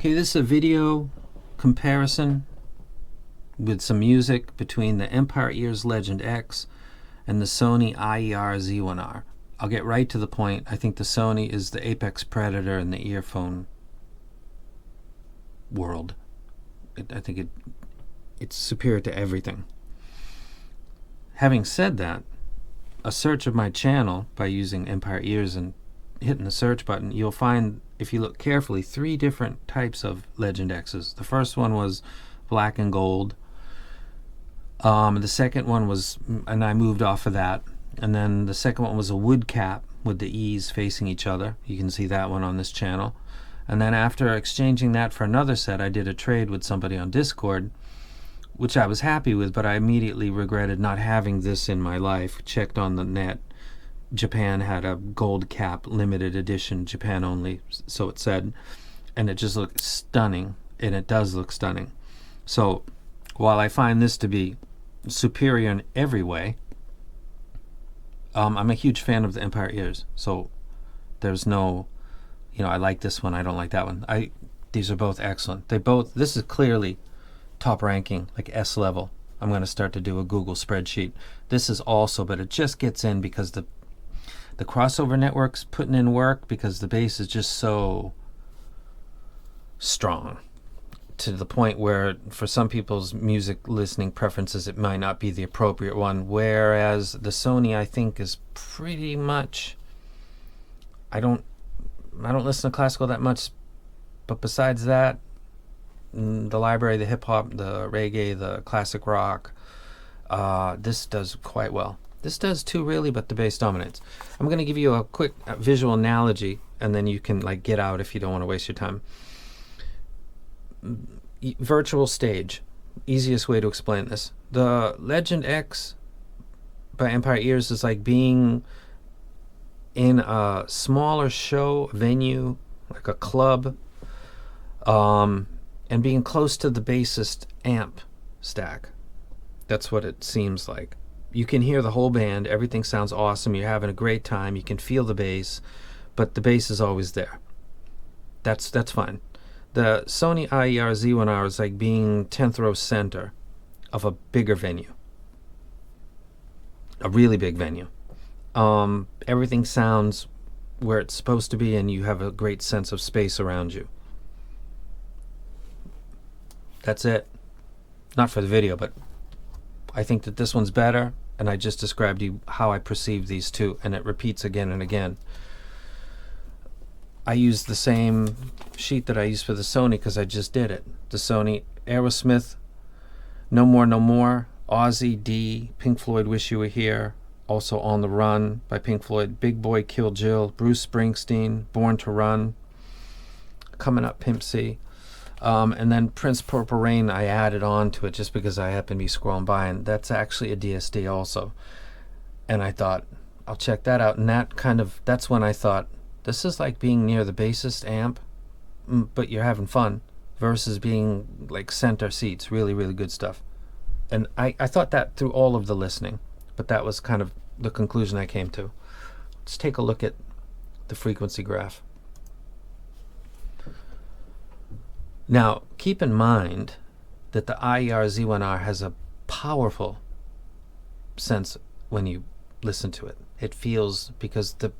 Okay, this is a video comparison with some music between the Empire Ears Legend X and the Sony IER Z1R. I'll get right to the point. I think the Sony is the apex predator in the earphone world. I think it's superior to everything. Having said that, a search of my channel by using Empire Ears and hitting the search button, you'll find, if you look carefully, 3 different types of Legend X's. The first one was black and gold. The second one was, and I moved off of that, and then the second one was a wood cap with the E's facing each other. You can see that one on this channel. And then after exchanging that for another set, I did a trade with somebody on Discord, which I was happy with, but I immediately regretted not having this in my life. Checked on the net. Japan had a gold cap limited edition, Japan only, so it said, and it just looked stunning, and it does look stunning. So while I find this to be superior in every way, I'm a huge fan of the Empire Ears, so there's no, I like this one, I don't like that one. These are both excellent. This is clearly top ranking, like S level. I'm going to start to do a Google spreadsheet. This is also, but it just gets in because the crossover network's putting in work, because the bass is just so strong to the point where for some people's music listening preferences it might not be the appropriate one, whereas the Sony, I think, is pretty much, I don't listen to classical that much, but besides that, the library, the hip-hop, the reggae, the classic rock, this does quite well. This does too, really, but the bass dominates. I'm going to give you a quick visual analogy, and then you can get out if you don't want to waste your time. Virtual stage, easiest way to explain this. The Legend X by Empire Ears is like being in a smaller show venue, like a club, and being close to the bassist amp stack. That's what it seems like. You can hear the whole band, everything sounds awesome, you're having a great time, you can feel the bass, but the bass is always there. That's fine. The Sony IER Z1R is like being 10th row center of a bigger venue. A really big venue. Everything sounds where it's supposed to be, and you have a great sense of space around you. That's it. Not for the video, but I think that this one's better, and I just described to you how I perceive these two, and it repeats again and again. I used the same sheet that I used for the Sony because I just did it. The Sony Aerosmith, No More, No More, Ozzy D, Pink Floyd, Wish You Were Here, also On the Run by Pink Floyd, Big Boy Kill Jill, Bruce Springsteen, Born to Run, coming up Pimp C. And then Prince Purple Rain I added on to it just because I happened to be scrolling by, and that's actually a DSD also. And I thought, I'll check that out, and that's when I thought, this is like being near the bassist amp, but you're having fun, versus being like center seats, really, really good stuff. And I thought that through all of the listening, but that was kind of the conclusion I came to. Let's take a look at the frequency graph. Now, keep in mind that the IER Z1R has a powerful sense when you listen to it. It feels, because the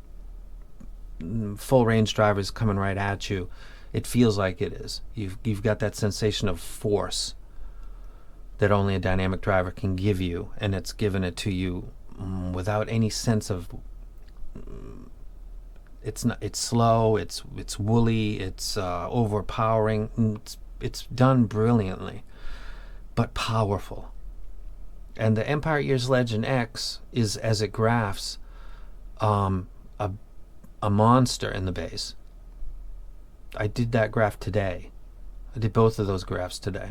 full range driver is coming right at you, it feels like it is. You've got that sensation of force that only a dynamic driver can give you, and it's given it to you without any sense of it's slow, it's woolly, it's overpowering. It's done brilliantly, but powerful. And the Empire Ears Legend X is, as it graphs, a monster in the bass. I did that graph today. I did both of those graphs today.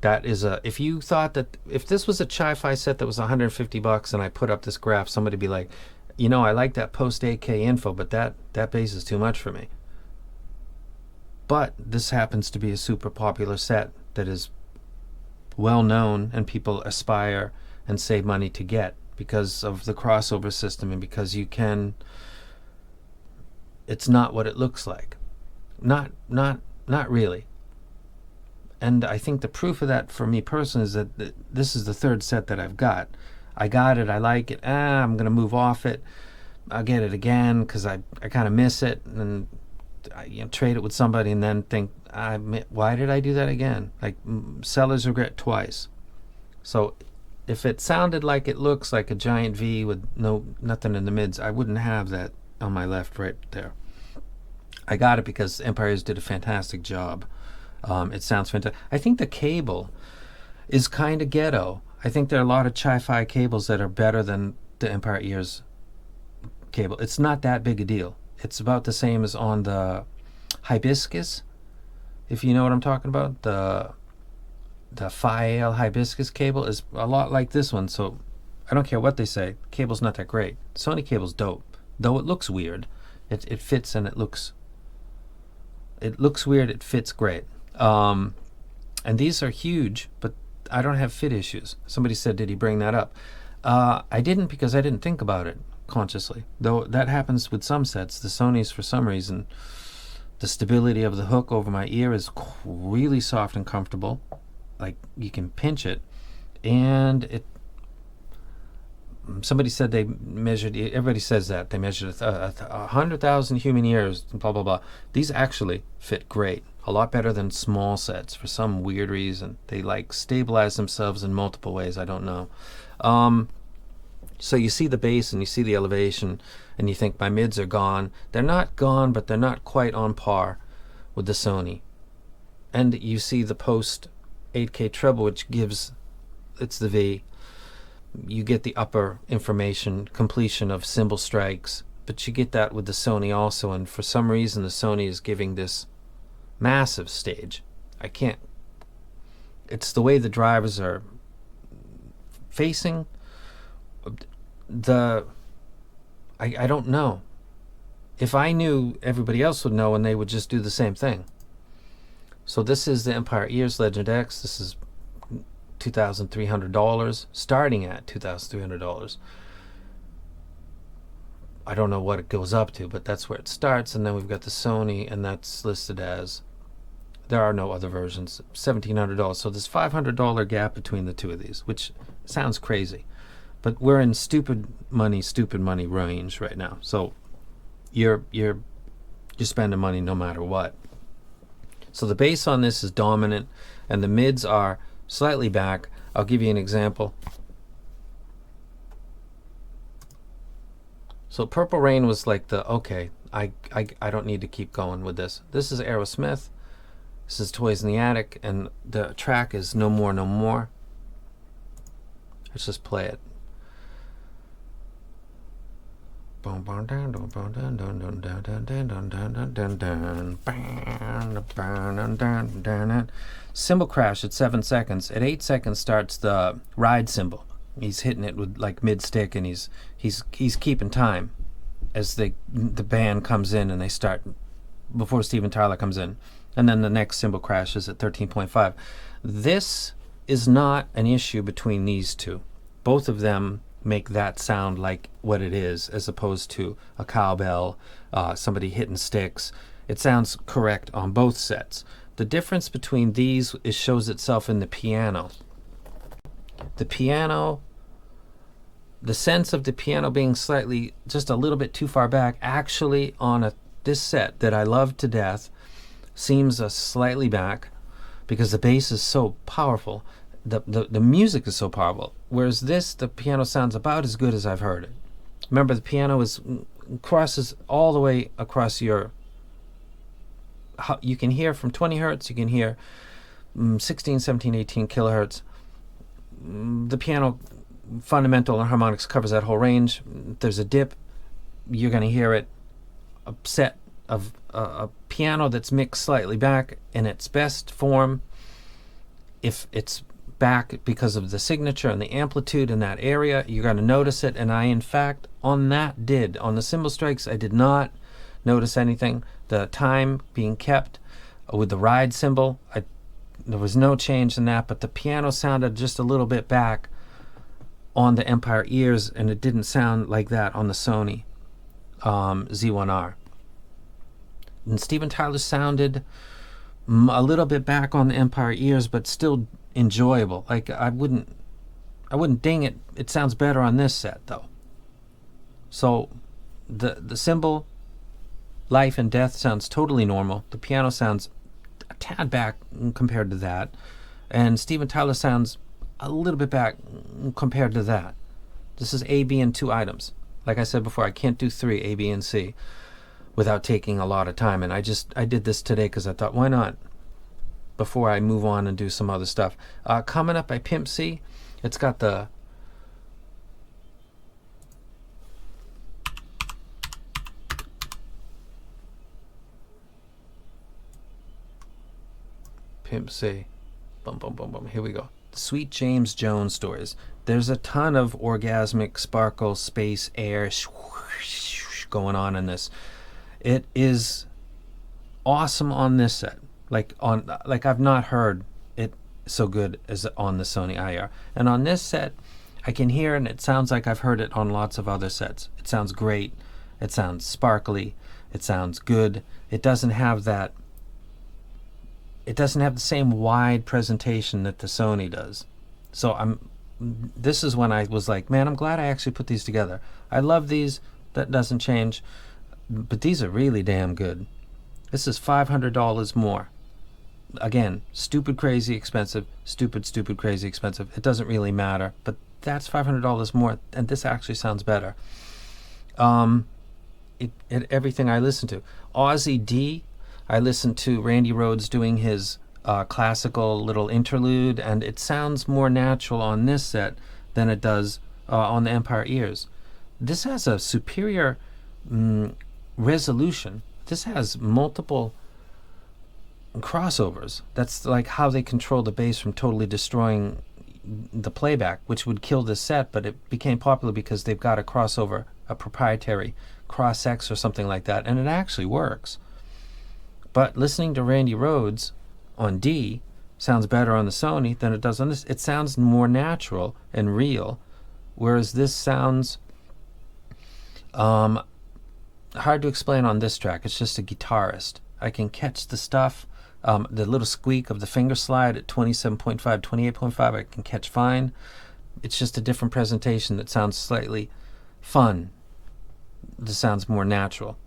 That is if you thought that if this was a ChiFi set that was $150 and I put up this graph, somebody would be like, I like that post 8K info, but that bass is too much for me. But this happens to be a super popular set that is well known and people aspire and save money to get because of the crossover system, and because it's not what it looks like. Not really. And I think the proof of that for me personally is that this is the third set that I've got. I got it, I like it, I'm going to move off it. I'll get it again because I kind of miss it, and I trade it with somebody and then think, why did I do that again? Like, seller's regret twice. So if it sounded like it looks like a giant V with nothing in the mids, I wouldn't have that on my left right there. I got it because Empires did a fantastic job. It sounds fantastic. I think the cable is kind of ghetto. I think there are a lot of ChiFi cables that are better than the Empire Ears cable. It's not that big a deal. It's about the same as on the Hibiscus, if you know what I'm talking about. The Phi-Ale Hibiscus cable is a lot like this one, so I don't care what they say. The cable's not that great. Sony cable's dope, though it looks weird. It fits and it looks weird. It fits great. And these are huge, but I don't have fit issues. Somebody said, did he bring that up? I didn't, because I didn't think about it consciously, though that happens with some sets. The Sonys, for some reason, the stability of the hook over my ear is really soft and comfortable. Like, you can pinch it, and somebody said they measured, everybody says that they measured 100,000 human years, blah blah blah. These actually fit great, a lot better than small sets for some weird reason. They like stabilize themselves in multiple ways. I don't know. So you see the bass and you see the elevation and you think my mids are gone. They're not gone, but they're not quite on par with the Sony. And you see the post 8K treble, which gives, it's the V. You get the upper information, completion of cymbal strikes, but you get that with the Sony also. And for some reason, the Sony is giving this massive stage. It's the way the drivers are facing. I don't know. If I knew, everybody else would know, and they would just do the same thing. So this is the Empire Ears Legend X. This is $2,300, starting at $2,300. I don't know what it goes up to, but that's where it starts. And then we've got the Sony, and that's listed as, there are no other versions, $1,700. So there's $500 gap between the two of these, which sounds crazy. But we're in stupid money range right now. So you're spending money no matter what. So the bass on this is dominant, and the mids are slightly back. I'll give you an example. So Purple Rain was like okay, I don't need to keep going with this. This is Aerosmith. This is Toys in the Attic, and the track is No More, No More. Let's just play it. Cymbal crash at 7 seconds. At 8 seconds starts the ride cymbal. He's hitting it with like mid stick, and he's keeping time as the band comes in and they start before Steven Tyler comes in. And then the next cymbal crash is at 13.5. This is not an issue between these two. Both of them make that sound like what it is, as opposed to a cowbell, somebody hitting sticks. It sounds correct on both sets. The difference between these shows itself in the piano. The piano, the sense of the piano being slightly, just a little bit too far back, actually on this set that I love to death, seems slightly back, because the bass is so powerful. The music is so powerful. Whereas this, the piano sounds about as good as I've heard it. Remember, the piano crosses all the way across you can hear from 20 hertz, you can hear 16, 17, 18 kilohertz. The piano, fundamental and harmonics, covers that whole range. If there's a dip, you're going to hear it. A set of a piano that's mixed slightly back in its best form, if it's back because of the signature and the amplitude in that area, you're going to notice it. And I, in fact, on the cymbal strikes, I did not notice anything. The time being kept with the ride cymbal, there was no change in that, but the piano sounded just a little bit back on the Empire Ears, and it didn't sound like that on the Sony Z1R. And Steven Tyler sounded a little bit back on the Empire ears, but still enjoyable. Like I wouldn't ding it. It sounds better on this set though. So the cymbal, life and death, sounds totally normal. The piano sounds a tad back compared to that, and Steven Tyler sounds a little bit back compared to that. This is A, B, and 2 items. Like I said before, I can't do 3, A, B, and C, without taking a lot of time. And I did this today because I thought, why not? Before I move on and do some other stuff. Coming up by Pimp C, it's got the Pimp C. Boom, boom, boom, boom. Here we go. Sweet James Jones stories. There's a ton of orgasmic sparkle, space, air going on in this. It is awesome on this set. Like I've not heard it so good as on the Sony IR. And on this set, I can hear, and it sounds like I've heard it on lots of other sets. It sounds great. It sounds sparkly. It sounds good. It doesn't have that. It doesn't have the same wide presentation that the Sony does. So this is when I was like, man, I'm glad I actually put these together. I love these. That doesn't change. But these are really damn good. This is $500 more. Again, stupid, crazy expensive. Stupid, crazy expensive. It doesn't really matter. But that's $500 more. And this actually sounds better. Everything I listen to. Ozzy D. I listened to Randy Rhoads doing his classical little interlude, and it sounds more natural on this set than it does on the Empire ears. This has a superior resolution. This has multiple crossovers. That's like how they control the bass from totally destroying the playback, which would kill this set, but it became popular because they've got a crossover, a proprietary Cross-X or something like that, and it actually works. But listening to Randy Rhoads on D sounds better on the Sony than it does on this. It sounds more natural and real, whereas this sounds hard to explain on this track. It's just a guitarist. I can catch the stuff, the little squeak of the finger slide at 27.5, 28.5, I can catch fine. It's just a different presentation that sounds slightly fun. This sounds more natural.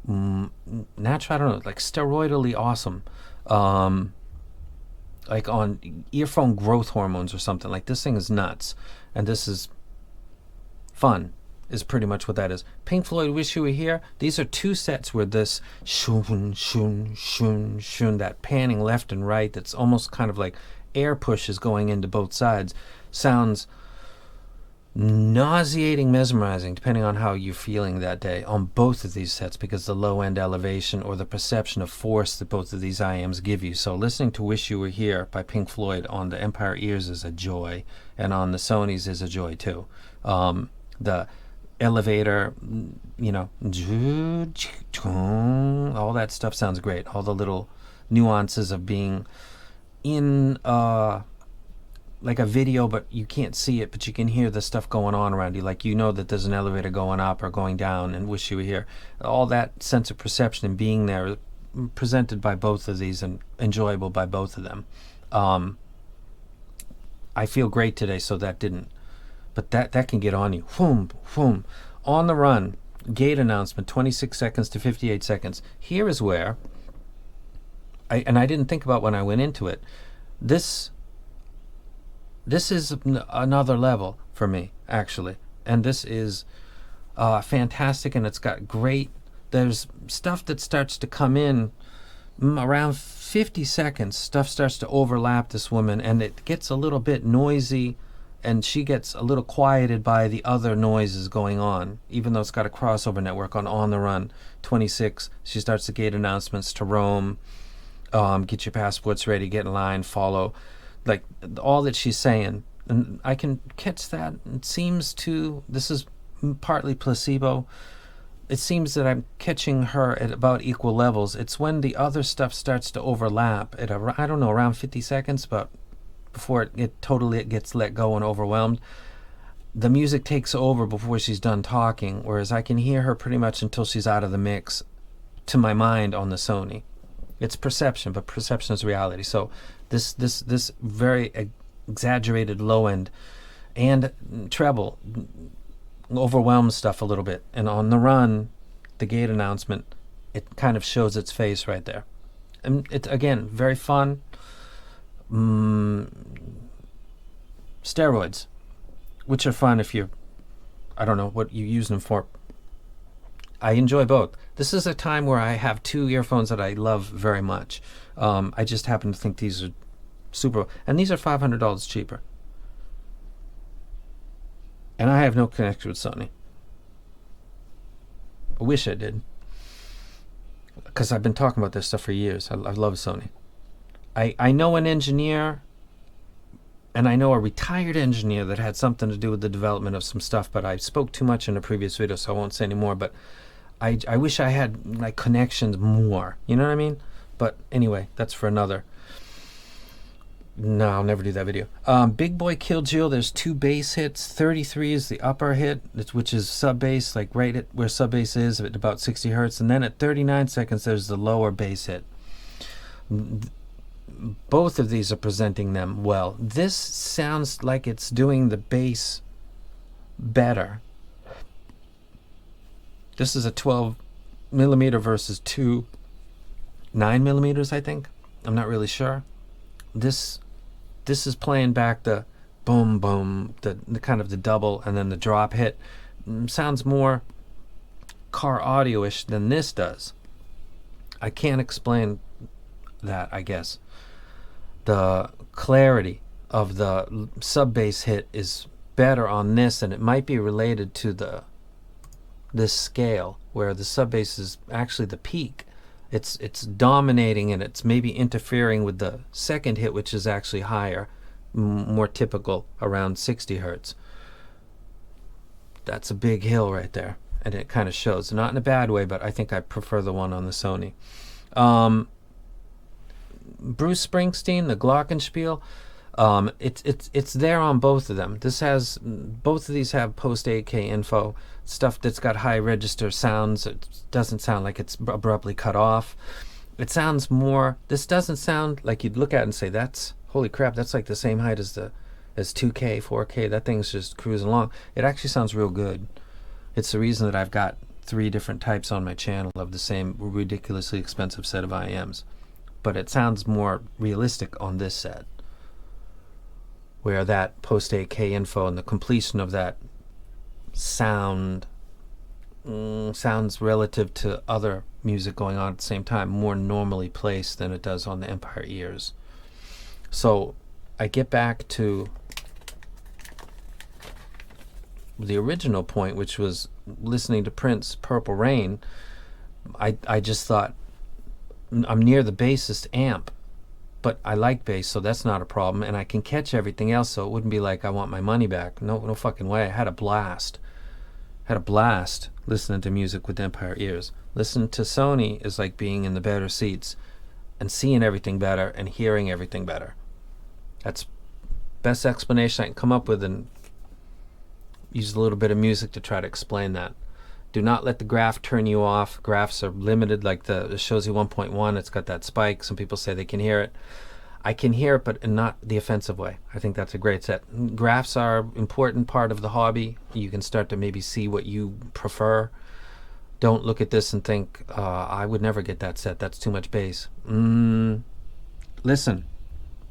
Natural, I don't know, like steroidally awesome, like on earphone growth hormones or something. Like this thing is nuts, and this is fun, is pretty much what that is. Pink Floyd, Wish You Were Here. These are 2 sets where this shoon, shoon, shoon, shoon, that panning left and right, that's almost kind of like air pushes going into both sides, sounds nauseating, mesmerizing, depending on how you're feeling that day on both of these sets, because the low end elevation or the perception of force that both of these IMs give you. So listening to Wish You Were Here by Pink Floyd on the Empire ears is a joy, and on the Sonys is a joy too. The elevator, all that stuff sounds great. All the little nuances of being in like a video, but you can't see it, but you can hear the stuff going on around you. Like you know that there's an elevator going up or going down, and Wish You Were Here. All that sense of perception and being there is presented by both of these and enjoyable by both of them. I feel great today, so that didn't. But that can get on you. Whoom, whoom. On the Run, gate announcement, 26 seconds to 58 seconds. Here is where, I didn't think about when I went into it, this is another level for me, actually. And this is fantastic, and it's got great, there's stuff that starts to come in around 50 seconds. Stuff starts to overlap this woman, and it gets a little bit noisy, and she gets a little quieted by the other noises going on, even though it's got a crossover network on the Run. 26, she starts the gate announcements to Rome, get your passports ready, get in line, follow. Like all that she's saying, and I can catch that. It seems this is partly placebo. It seems that I'm catching her at about equal levels. It's when the other stuff starts to overlap at around 50 seconds, but before it totally gets let go and overwhelmed. The music takes over before she's done talking, whereas I can hear her pretty much until she's out of the mix. to my mind on the Sony. It's perception, but perception is reality. So this very exaggerated low end and treble overwhelms stuff a little bit. And on the run, the gate announcement, it kind of shows its face right there. And it's, again, very fun. Steroids, which are fun if you're, I don't know what you use them for. I enjoy both. This is a time where I have two earphones that I love very much. I just happen to think these are super, and these are $500 cheaper. And I have no connection with Sony. I wish I did, because I've been talking about this stuff for years. I love Sony. I know an engineer, and I know a retired engineer that had something to do with the development of some stuff, but I spoke too much in a previous video, so I won't say any more. But I wish I had like connections more. You know what I mean? But anyway, that's for another. No, I'll never do that video. Big Boy Kill Jill, there's 2 bass hits. 33 is the upper hit, which is sub bass, like right at where sub bass is, at about 60 hertz. And then at 39 seconds, there's the lower bass hit. Both of these are presenting them well. This sounds like it's doing the bass better. This is a 12 millimeter versus 2 9 millimeters, I think. I'm not really sure. This is playing back the boom boom, the kind of the double, and then the drop hit. Sounds more car audio-ish than this does. I can't explain that, I guess. The clarity of the sub bass hit is better on this, and it might be related to this scale where the sub bass is actually the peak. It's dominating, and it's maybe interfering with the second hit, which is actually higher, more typical, around 60 hertz. That's a big hill right there, and it kind of shows. Not in a bad way, but I think I prefer the one on the Sony. Bruce Springsteen, the Glockenspiel, it's there on both of them. Both of these have post 8K info, stuff that's got high register sounds. It doesn't sound like it's abruptly cut off. It sounds more, this doesn't sound like you'd look at it and say, that's, holy crap, that's like the same height as 2K, 4K. That thing's just cruising along. It actually sounds real good. It's the reason that I've got 3 different types on my channel of the same ridiculously expensive set of IMs. But it sounds more realistic on this set, where that post 8K info and the completion of that sounds relative to other music going on at the same time more normally placed than it does on the Empire ears. So I get back to the original point, which was listening to Prince, Purple Rain. I just thought, I'm near the bassist amp, but I like bass, so that's not a problem, and I can catch everything else, so it wouldn't be like I want my money back. No fucking way. I had a blast. Listening to music with Empire ears. Listening to Sony is like being in the better seats and seeing everything better and hearing everything better. That's best explanation I can come up with, and use a little bit of music to try to explain that. Do not let the graph turn you off. Graphs are limited, like the shows you 1.1. It's got that spike. Some people say they can hear it. I can hear it, but in not the offensive way. I think that's a great set. Graphs are an important part of the hobby. You can start to maybe see what you prefer. Don't look at this and think, I would never get that set. That's too much bass. Listen.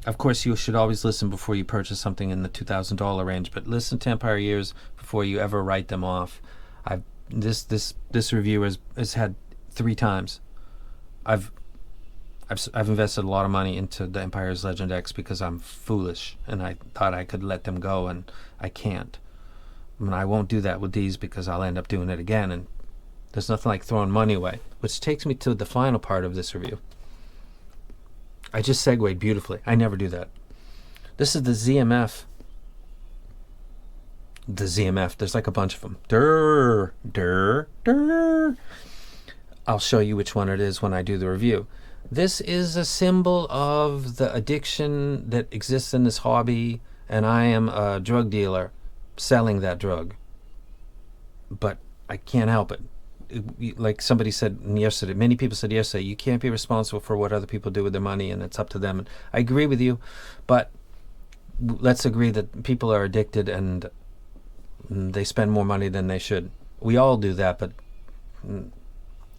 Of course, you should always listen before you purchase something in the $2,000 range, but listen to Empire ears before you ever write them off. This review has had 3 times. I've invested a lot of money into the Empire's Legend X because I'm foolish and I thought I could let them go, and I can't. And I won't do that with these because I'll end up doing it again, and there's nothing like throwing money away. Which takes me to the final part of this review. I just segued beautifully. I never do that. This is the ZMF. The ZMF. There's like a bunch of them. I'll show you which one it is when I do the review. This is a symbol of the addiction that exists in this hobby, and I am a drug dealer selling that drug. But I can't help it. like somebody said yesterday, many people said yesterday, you can't be responsible for what other people do with their money, and it's up to them. And I agree with you, but let's agree that people are addicted and they spend more money than they should. We all do that, but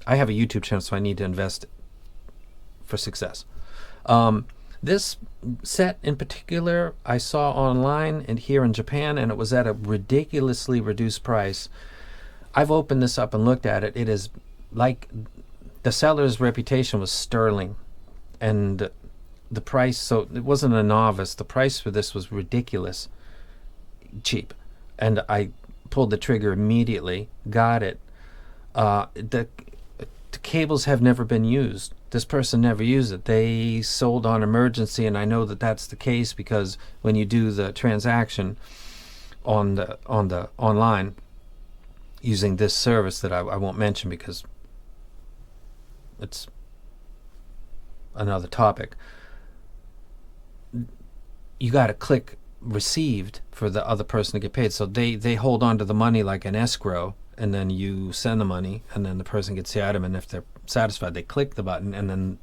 I have a YouTube channel, so I need to invest for success. This set in particular I saw online and here in Japan, and it was at a ridiculously reduced price. I've opened this up and looked at it. It is like the seller's reputation was sterling, and the price, so it wasn't a novice. The price for this was ridiculous cheap, and I pulled the trigger immediately, got it. The cables have never been used. This person never used it. They sold on emergency, and I know that that's the case because when you do the transaction on the online using this service that I won't mention because it's another topic, you got to click received for the other person to get paid. So they hold on to the money like an escrow, and then you send the money, and then the person gets the item, and if they're satisfied, they click the button, and then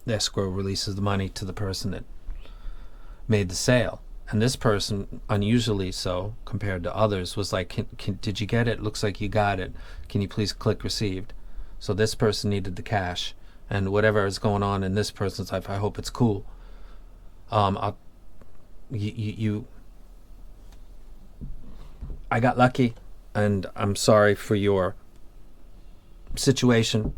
the escrow releases the money to the person that made the sale. And this person, unusually so compared to others, was like, did you get it? Looks like you got it. Can you please click received? So this person needed the cash, and whatever is going on in this person's life, I hope it's cool. I got lucky, and I'm sorry for your situation.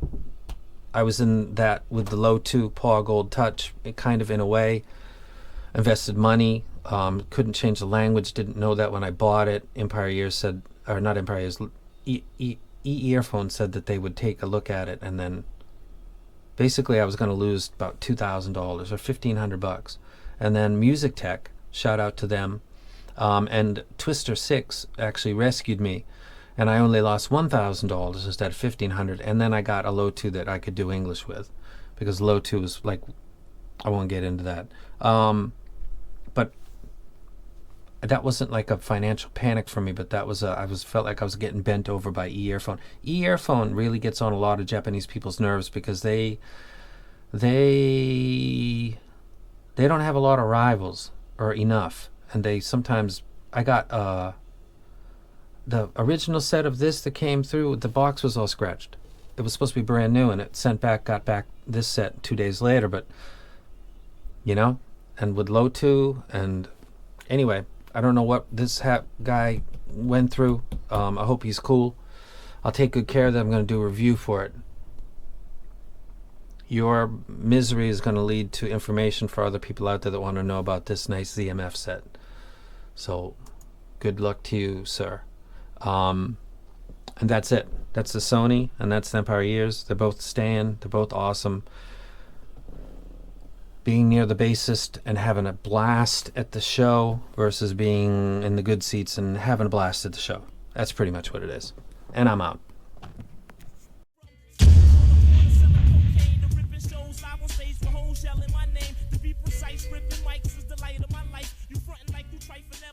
I was in that with the low 2 Paw Gold Touch, it kind of in a way. Invested money, couldn't change the language, didn't know that when I bought it. Empire Ears said, or not Empire Ears, earphones said that they would take a look at it, and then basically I was going to lose about $2,000 or $1,500. And then Music Tech, shout out to them, and Twister 6 actually rescued me, and I only lost $1,000 instead of $1,500. And then I got a low 2 that I could do English with, because low 2 was like, I won't get into that. But that wasn't like a financial panic for me, but that was felt like I was getting bent over by earphone. Earphone really gets on a lot of Japanese people's nerves because they don't have a lot of rivals, or enough, and they sometimes, I got the original set of this that came through, the box was all scratched. It was supposed to be brand new, and it got back this set 2 days later, but you know, and with low 2, and anyway, I don't know what this guy went through. I hope he's cool. I'll take good care of that. I'm going to do a review for it. Your misery is going to lead to information for other people out there that want to know about this nice ZMF set. So good luck to you, sir. And that's it. That's the Sony, and that's the Empire Ears. They're both staying. They're both awesome. Being near the bassist and having a blast at the show versus being in the good seats and having a blast at the show. That's pretty much what it is. And I'm out. Shelling my name to be precise, ripping mics is the light of my life. You frontin' like you trifling.